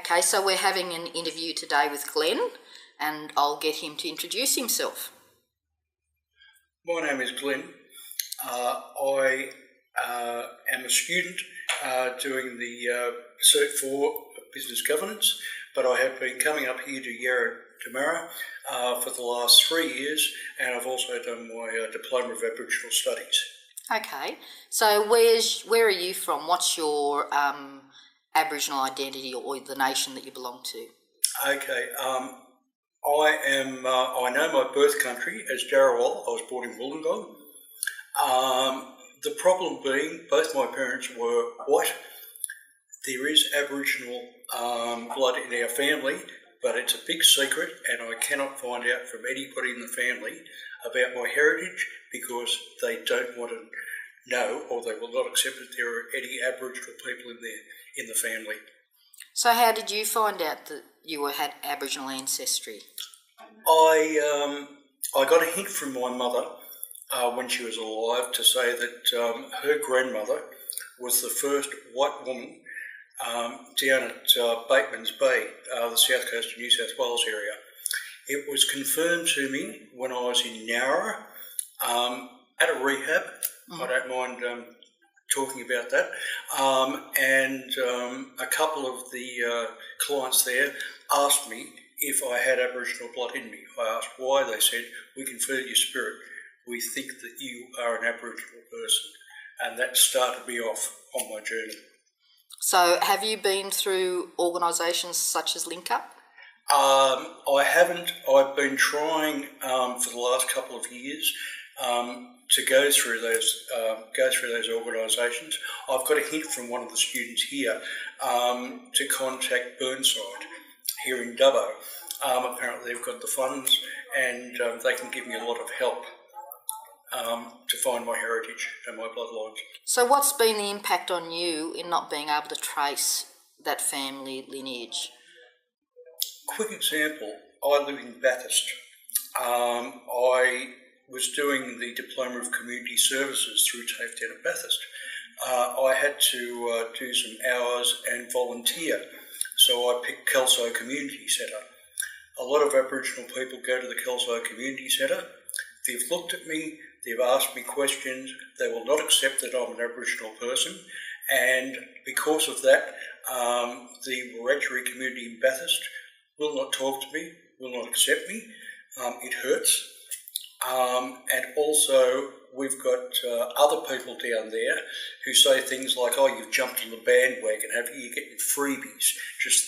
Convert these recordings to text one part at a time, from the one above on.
Okay, so we're having an interview today with Glenn, and I'll get him to introduce himself. My name is Glenn. I am a student doing the Cert 4 Business Governance, but I have been coming up here to Wiradjuri for the last 3 years, and I've also done my Diploma of Aboriginal Studies. Okay, so where are you from? What's your Aboriginal identity or the nation that you belong to? Okay, I know my birth country as Darawal. I was born in Wollongong. The problem being both my parents were white. There is Aboriginal blood in our family, but it's a big secret, and I cannot find out from anybody in the family about my heritage because they don't want to know, or they will not accept that there are any Aboriginal people in the family. So how did you find out that you had Aboriginal ancestry? I got a hint from my mother when she was alive to say that her grandmother was the first white woman down at Batesman Bay, the south coast of New South Wales area. It was confirmed to me when I was in Nowra at a rehab. I don't mind talking about that. And a couple of the clients there asked me if I had Aboriginal blood in me. I asked why. They said, "We can feel your spirit. We think that you are an Aboriginal person." And that started me off on my journey. So have you been through organisations such as Link Up? I haven't. I've been trying for the last couple of years to go through those organisations. I've got a hint from one of the students here to contact Burnside here in Dubbo. Apparently they've got the funds and they can give me a lot of help to find my heritage and my bloodlines. So what's been the impact on you in not being able to trace that family lineage? Quick example, I live in Bathurst. I was doing the Diploma of Community Services through TAFE down at Bathurst. I had to do some hours and volunteer, so I picked Kelso Community Centre. A lot of Aboriginal people go to the Kelso Community Centre. They've looked at me, they've asked me questions, they will not accept that I'm an Aboriginal person, and because of that, the Wiradjuri community in Bathurst will not talk to me, will not accept me. It hurts. And also, we've got other people down there who say things like, "Oh, you've jumped on the bandwagon, you're getting freebies," just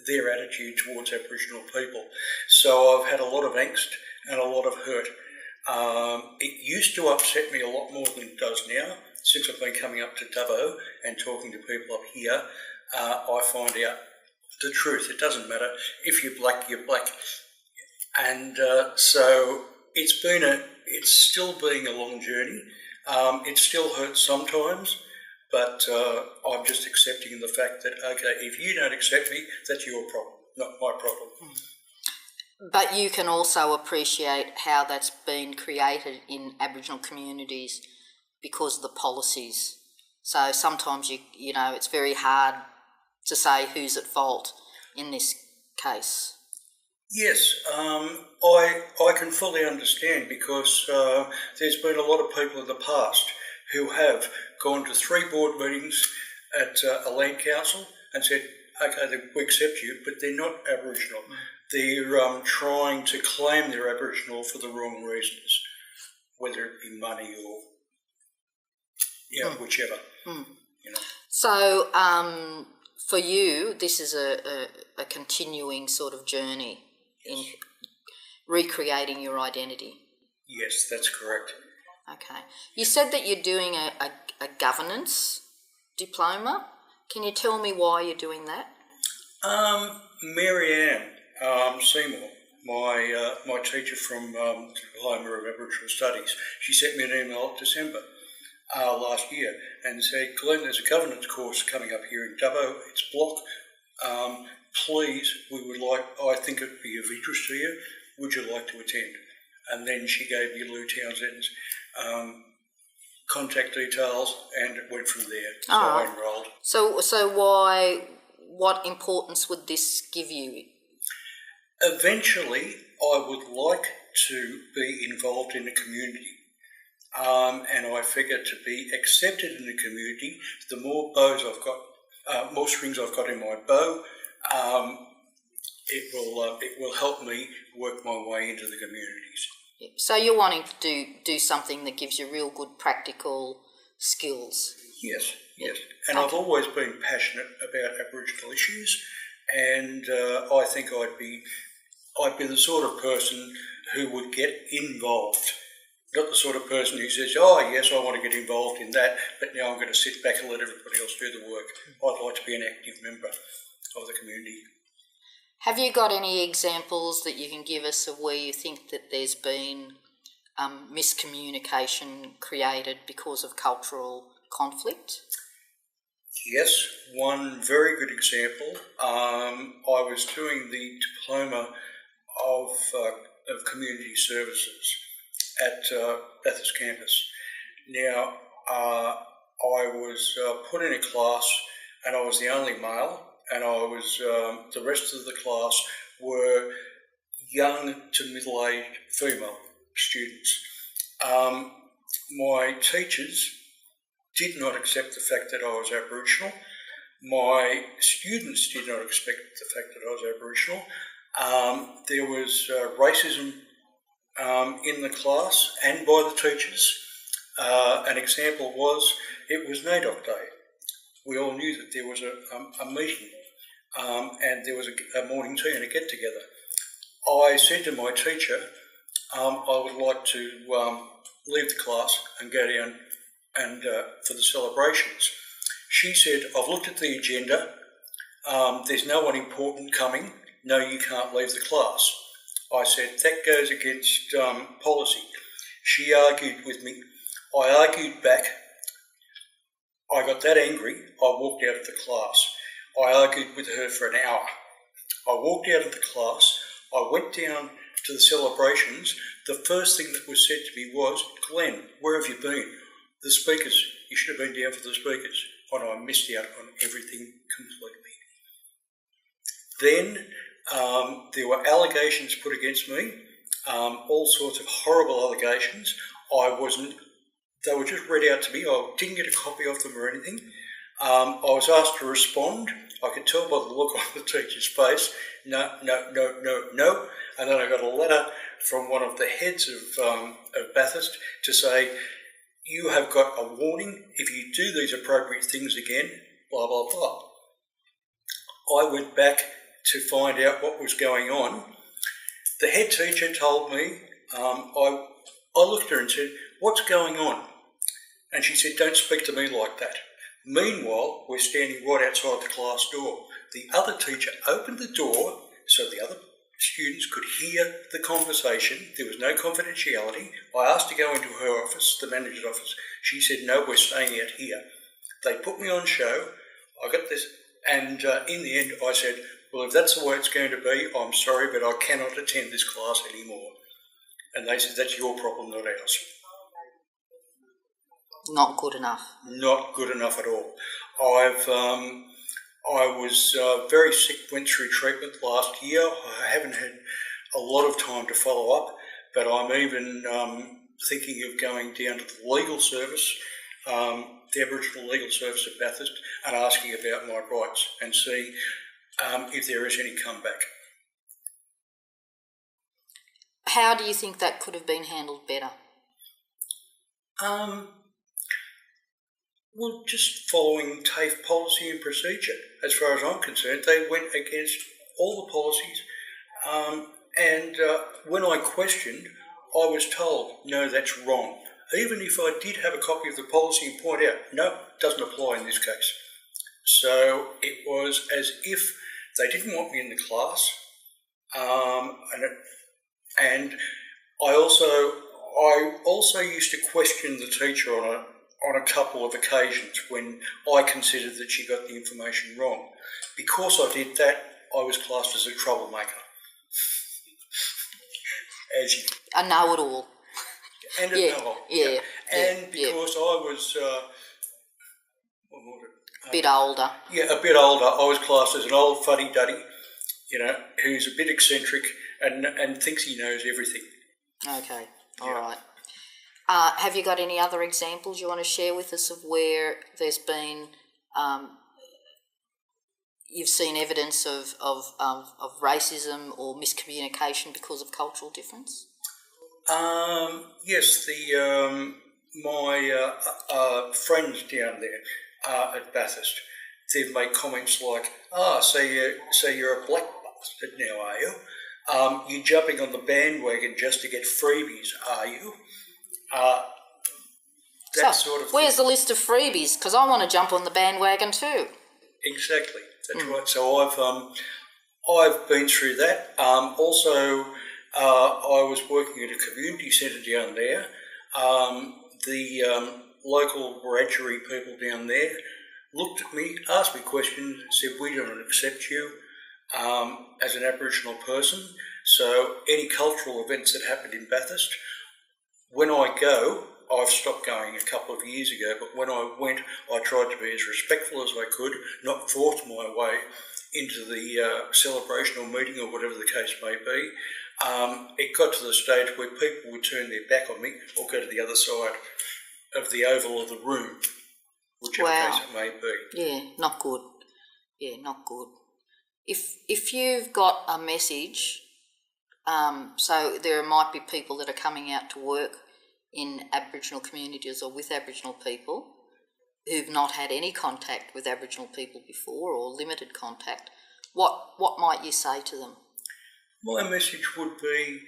their attitude towards Aboriginal people. So I've had a lot of angst and a lot of hurt. It used to upset me a lot more than it does now. Since I've been coming up to Dubbo and talking to people up here, I find out the truth. It doesn't matter. If you're black, you're black. And so it's still being a long journey. It still hurts sometimes, but I'm just accepting the fact that, okay, if you don't accept me, that's your problem, not my problem. But you can also appreciate how that's been created in Aboriginal communities because of the policies. So sometimes you know it's very hard to say who's at fault in this case. Yes, I can fully understand because there's been a lot of people in the past who have gone to 3 board meetings at a land council and said, "Okay, we accept you," but they're not Aboriginal. They're trying to claim they're Aboriginal for the wrong reasons, whether it be money or whichever. You know. So for you, this is a continuing sort of journey in recreating your identity. Yes, that's correct. Okay. You said that you're doing a governance diploma. Can you tell me why you're doing that? Marianne Seymour, my teacher from the Diploma of Aboriginal Studies, she sent me an email in December last year and said, "Glenn, there's a governance course coming up here in Dubbo. It's block. Please, I think it would be of interest to you. Would you like to attend?" And then she gave me Lou Townsend's contact details, and it went from there. So I enrolled. So what importance would this give you? Eventually, I would like to be involved in the community. And I figure to be accepted in the community, the more bows I've got, more strings I've got in my bow, it will help me work my way into the communities. So you're wanting to do something that gives you real good practical skills. Yes. And I've always been passionate about Aboriginal issues, and I think I'd be the sort of person who would get involved. Not the sort of person who says, oh yes, I want to get involved in that, but now I'm going to sit back and let everybody else do the work. I'd like to be an active member of the community. Have you got any examples that you can give us of where you think that there's been miscommunication created because of cultural conflict? Yes, one very good example. I was doing the diploma of community services at Bathurst campus. Now, I was put in a class, and I was the only male, and I was the rest of the class were young to middle-aged female students. My teachers did not accept the fact that I was Aboriginal. My students did not accept the fact that I was Aboriginal. There was racism in the class and by the teachers. An example was, it was NAIDOC Day. We all knew that there was a meeting and there was a morning tea and a get-together. I said to my teacher, I would like to leave the class and go down and for the celebrations. She said, I've looked at the agenda, there's no one important coming, no, you can't leave the class. I said, that goes against policy. She argued with me. I argued back. I got that angry, I walked out of the class. I argued with her for an hour. I walked out of the class, I went down to the celebrations. The first thing that was said to me was, Glenn, where have you been? The speakers, you should have been down for the speakers. And I missed out on everything completely. Then there were allegations put against me, all sorts of horrible allegations. They were just read out to me. I didn't get a copy of them or anything. I was asked to respond. I could tell by the look on the teacher's face, no. And then I got a letter from one of the heads of Bathurst to say, you have got a warning if you do these appropriate things again, blah, blah, blah. I went back to find out what was going on. The head teacher told me, I looked at her and said, what's going on? And she said, don't speak to me like that. Meanwhile, we're standing right outside the class door. The other teacher opened the door so the other students could hear the conversation. There was no confidentiality. I asked to go into her office, the manager's office. She said, no, we're staying out here. They put me on show. I got this, and in the end I said, well, if that's the way it's going to be, I'm sorry, but I cannot attend this class anymore. And they said, that's your problem, not ours. Not good enough. Not good enough at all. I was very sick, went through treatment last year. I haven't had a lot of time to follow up, but I'm even thinking of going down to the legal service, the Aboriginal Legal Service at Bathurst, and asking about my rights and seeing if there is any comeback. How do you think that could have been handled better? Well, just following TAFE policy and procedure. As far as I'm concerned, they went against all the policies. And when I questioned, I was told, no, that's wrong. Even if I did have a copy of the policy and point out, no, it doesn't apply in this case. So it was as if they didn't want me in the class. And I also used to question the teacher on a couple of occasions when I considered that she got the information wrong. Because I did that, I was classed as a troublemaker. A know-it-all. And a know-it-all. Yeah. And because I was Bit older. Yeah, a bit older. I was classed as an old fuddy-duddy, who's a bit eccentric and thinks he knows everything. Okay, all right. Have you got any other examples you want to share with us of where there's been, you've seen evidence of racism or miscommunication because of cultural difference? Yes, my friends down there at Bathurst, they've made comments like, so you're a black bastard now, are you? You're jumping on the bandwagon just to get freebies, are you? That sort of where's the list of freebies? Because I want to jump on the bandwagon too. Exactly, that's right. So I've been through that. Also, I was working at a community centre down there. The local Wiradjuri people down there looked at me, asked me questions, said, we don't accept you as an Aboriginal person. So any cultural events that happened in Bathurst, when I go, I've stopped going a couple of years ago, but when I went, I tried to be as respectful as I could, not force my way into the celebration or meeting or whatever the case may be. It got to the stage where people would turn their back on me or go to the other side of the oval of the room, whichever case it may be. Yeah, not good. Yeah, not good. If you've got a message, so there might be people that are coming out to work in Aboriginal communities or with Aboriginal people who've not had any contact with Aboriginal people before or limited contact, what might you say to them? My message would be,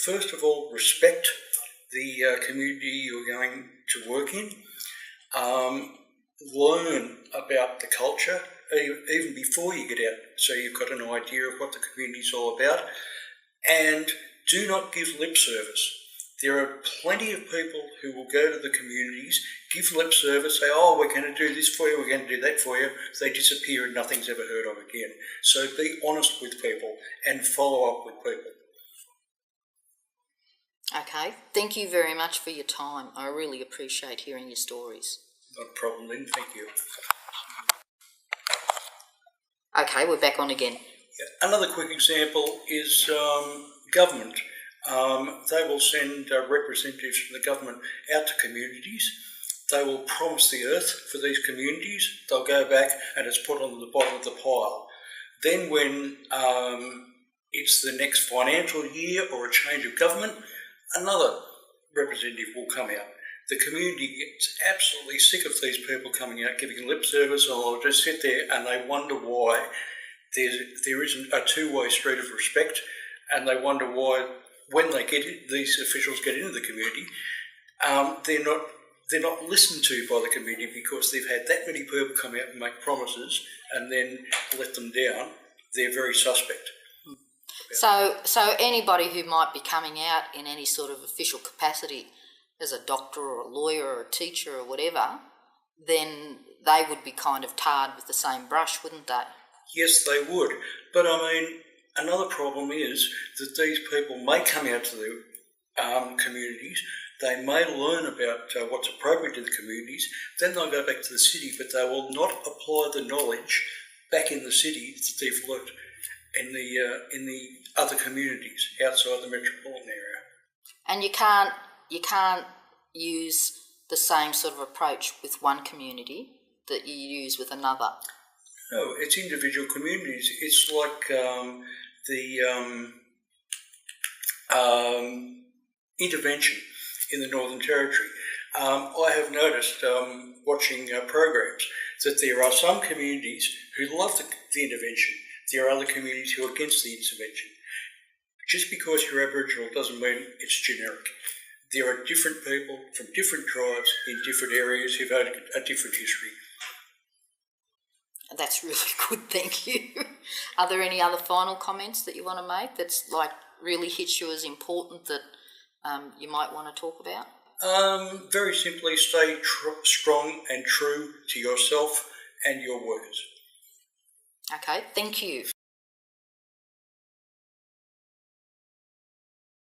first of all, respect the community you're going to work in. Learn about the culture even before you get out, so you've got an idea of what the community's all about. And do not give lip service. There are plenty of people who will go to the communities, give lip service, say, we're going to do this for you, we're going to do that for you. They disappear and nothing's ever heard of again. So be honest with people and follow up with people. Okay, thank you very much for your time. I really appreciate hearing your stories. Not a problem, Lynn, thank you. Okay, we're back on again. Yeah. Another quick example is government. They will send representatives from the government out to communities. They will promise the earth for these communities. They'll go back and it's put on the bottom of the pile. Then when it's the next financial year or a change of government, another representative will come out. The community gets absolutely sick of these people coming out giving lip service, and they'll just sit there and they wonder why there isn't a two-way street of respect, and they wonder why when they these officials get into the community, they're not listened to by the community because they've had that many people come out and make promises and then let them down. They're very suspect. So anybody who might be coming out in any sort of official capacity as a doctor or a lawyer or a teacher or whatever, then they would be kind of tarred with the same brush, wouldn't they? Yes, they would. But I mean, another problem is that these people may come out to the communities, they may learn about what's appropriate to the communities, then they'll go back to the city, but they will not apply the knowledge back in the city that they've learnt in the other communities outside the metropolitan area. And you can't use the same sort of approach with one community that you use with another. No, it's individual communities. It's like the intervention in the Northern Territory. I have noticed, watching programs, that there are some communities who love the intervention. There are other communities who are against the intervention. Just because you're Aboriginal doesn't mean it's generic. There are different people from different tribes in different areas who've had a different history. That's really good, thank you. Are there any other final comments that you want to make that's like really hits you as important that you might want to talk about? Very simply, stay strong and true to yourself and your workers. Okay, thank you.